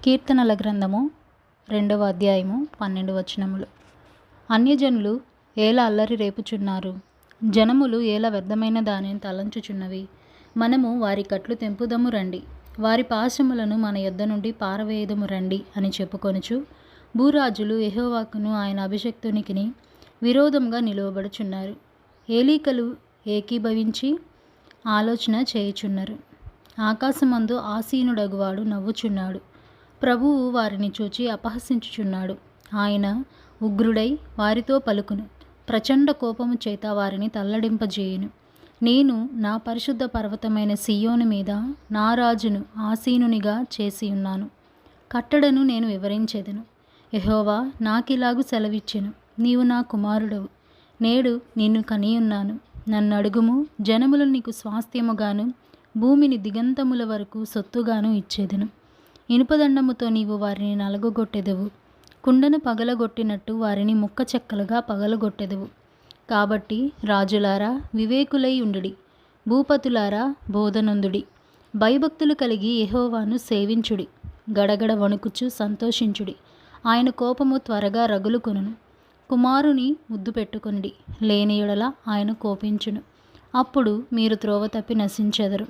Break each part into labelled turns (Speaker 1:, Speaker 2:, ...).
Speaker 1: కీర్తనల గ్రంథము 2వ అధ్యాయము 12 వచనములు. అన్యజనులు ఏల అల్లరి రేపుచున్నారు, జనములు ఏల వ్యర్థమైన దానిని తలంచుచున్నవి. మనము వారి కట్లు తెంపుదము రండి, వారి పాశములను మన యొద్ద నుండి పారవేయుదము రండి అని చెప్పుకొనుచు భూరాజులు యెహోవాకును ఆయన అభిషిక్తునికిని విరోధంగా నిలువబడుచున్నారు. ఏలీకలు ఏకీభవించి ఆలోచన చేయుచున్నారు. ఆకాశమందు ఆసీనుడగువాడు నవ్వుచున్నాడు. ప్రభువు వారిని చూచి అపహసించుచున్నాడు. ఆయన ఉగ్రుడై వారితో పలుకును, ప్రచండ కోపము చేత వారిని తల్లడింపజేయును. నేను నా పరిశుద్ధ పర్వతమైన సియోను మీద నా రాజును ఆసీనునిగా చేసి ఉన్నాను. కట్టడను నేను వివరించెదను. యెహోవా నాకిలాగు సెలవిచ్చెను, నీవు నా కుమారుడవు, నేడు నిన్ను కనియున్నాను. నన్ను అడుగుము, జనములు నీకు స్వాస్థ్యముగాను భూమిని దిగంతముల వరకు సొత్తుగాను ఇచ్చేదను. ఇనుపదండముతో నీవు వారిని నలగొట్టెదవు, కుండను పగలగొట్టినట్టు వారిని ముక్క చెక్కలుగా పగలగొట్టెదవు. కాబట్టి రాజులారా వివేకులై ఉండుడి, భూపతులారా బోధనందుడి. భయభక్తులు కలిగి యెహోవాను సేవించుడి, గడగడ వణుకుచు సంతోషించుడి. ఆయన కోపము త్వరగా రగులుకొనును. కుమారుని ముద్దు పెట్టుకొనుడి, లేని యెడల ఆయన కోపించును. అప్పుడు మీరు త్రోవ తప్పి నశించెదరు.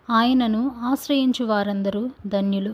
Speaker 1: ఆయనను ఆశ్రయించు వారందరూ ధన్యులు.